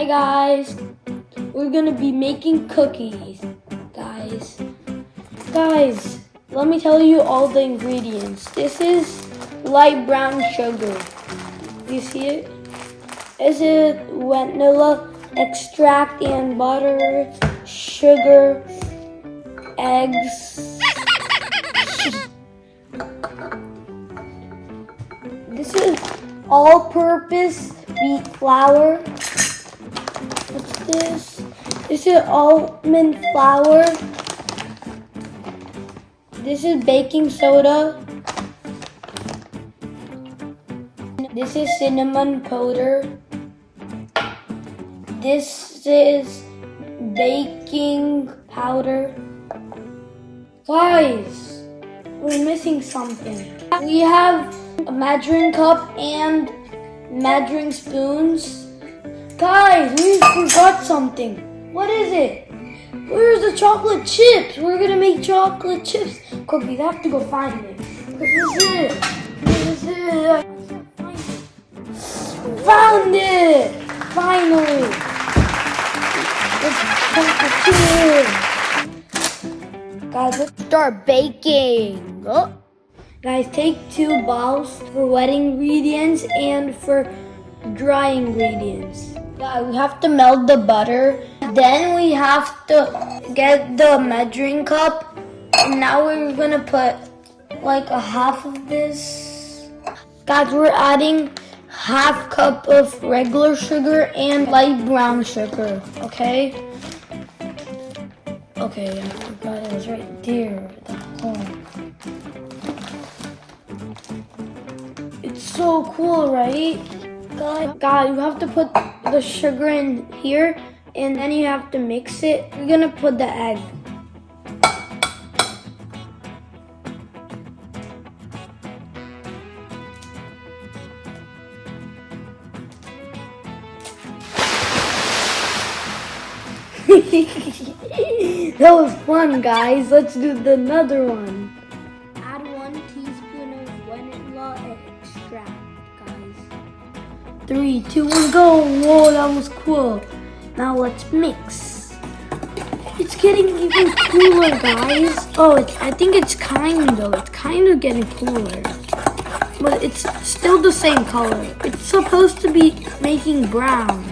Hi guys, we're gonna be making cookies, guys. Let me tell you all the ingredients. This is light brown sugar. You see it? This is vanilla extract and butter, sugar, eggs. This is all-purpose wheat flour. What's this? This is almond flour. This is baking soda. This is cinnamon powder. This is baking powder. Guys, we're missing something. We have a measuring cup and measuring spoons. Guys, we forgot something. What is it? Where's the chocolate chips? We're gonna make chocolate chips cookies. I have to go find it. Where is it? Where is it? I can't find it. Found it! Finally! It's chocolate chips. Guys, let's start baking. Oh. Guys, take 2 bowls for wet ingredients and for dry ingredients. Guys, we have to melt the butter. Then we have to get the measuring cup. And now we're gonna put like a half of this. Guys, we're adding half cup of regular sugar and light brown sugar, okay? Okay, I forgot it was right there. It's so cool, right? Guys, you have to put the sugar in here and then you have to mix it. We're gonna put the egg. That was fun, guys. Let's do another one. Add 1 teaspoon of vanilla extract, guys. 3, 2, 1, go. Whoa, that was cool. Now let's mix. It's getting even cooler, guys. Oh, I think it's kind of getting cooler. But it's still the same color. It's supposed to be making brown.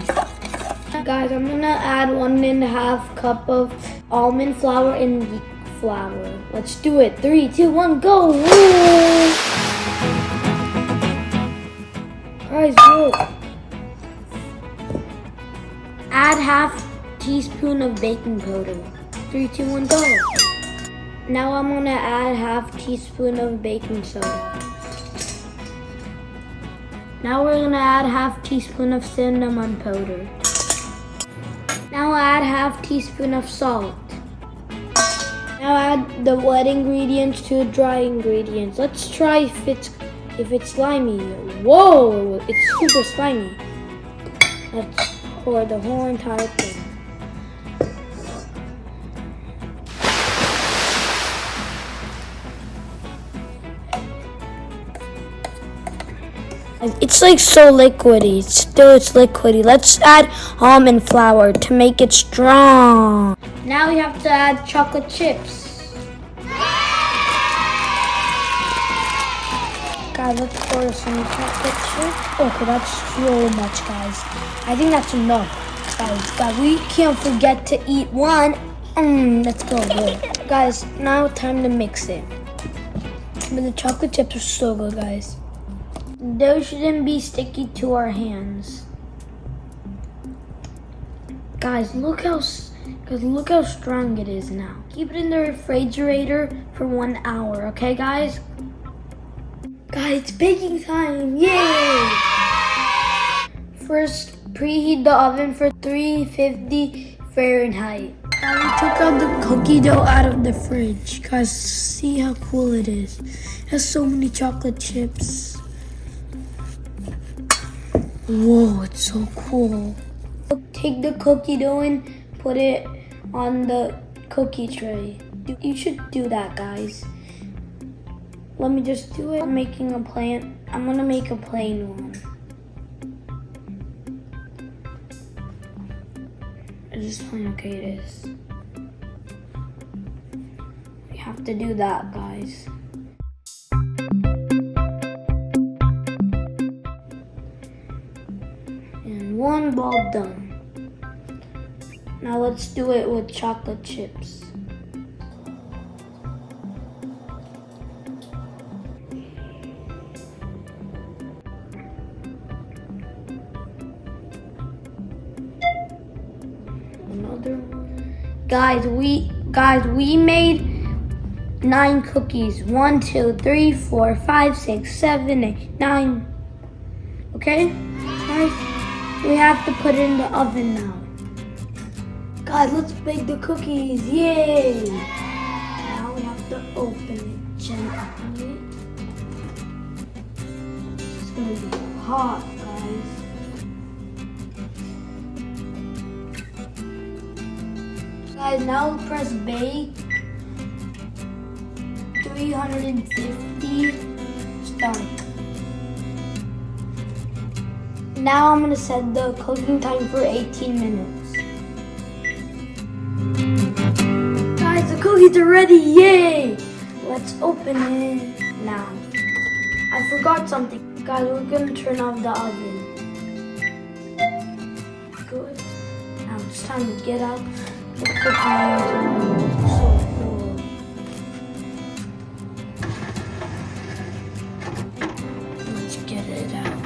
Guys, I'm gonna add 1.5 cup of almond flour and wheat flour. Let's do it. 3, 2, 1, go! Woo! Guys, look. Add half teaspoon of baking powder. 3, 2, 1, go! Now I'm gonna add half teaspoon of baking soda. Now we're gonna add half teaspoon of cinnamon powder. Now add half teaspoon of salt. Now add the wet ingredients to the dry ingredients. Let's try if it's slimy. Whoa, it's super slimy. Let's pour the whole entire thing. It's like so liquidy. It's liquidy. Let's add almond flour to make it strong. Now we have to add chocolate chips. Guys, let's pour some chocolate chips. Okay, that's so much, guys. I think that's enough. Guys, we can't forget to eat one. Let's go. Good. Guys, now time to mix it. But the chocolate chips are so good, guys. Those shouldn't be sticky to our hands. Guys, look how strong it is now. Keep it in the refrigerator for 1 hour, okay guys? Guys, it's baking time, yay! First, preheat the oven for 350 Fahrenheit. Now we took out the cookie dough out of the fridge. Guys, see how cool it is. It has so many chocolate chips. Whoa, it's so cool. Take the cookie dough and put it on the cookie tray. You should do that, guys. Let me just do it. I'm gonna make a plain one. Just plain okay it is. We have to do that, guys. And one ball done. Now let's do it with chocolate chips. Another one. Guys, we made 9 cookies. 1, 2, 3, 4, 5, 6, 7, 8, 9. Okay? Guys, we have to put it in the oven now. Guys, let's bake the cookies. Yay! Now we have to open it gently. It's gonna be hot, guys. Guys, now press bake. 350 start. Now I'm gonna set the cooking time for 18 minutes. Guys, the cookies are ready, yay! Let's open it now. I forgot something. Guys, we're gonna turn off the oven. Good. Now it's time to get out the cookies. So cool. Let's get it out.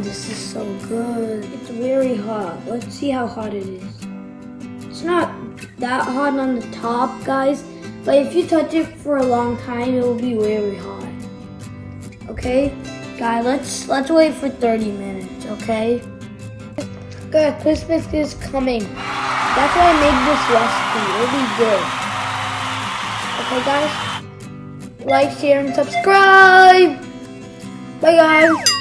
This is so good. It's very hot. Let's see how hot it is. It's not that hot on the top, guys, but if you touch it for a long time, it will be very hot. Okay? Guys, let's wait for 30 minutes, okay? Guys, Christmas is coming. That's why I made this recipe. It'll be good. Okay, guys? Like, share, and subscribe. Bye, guys.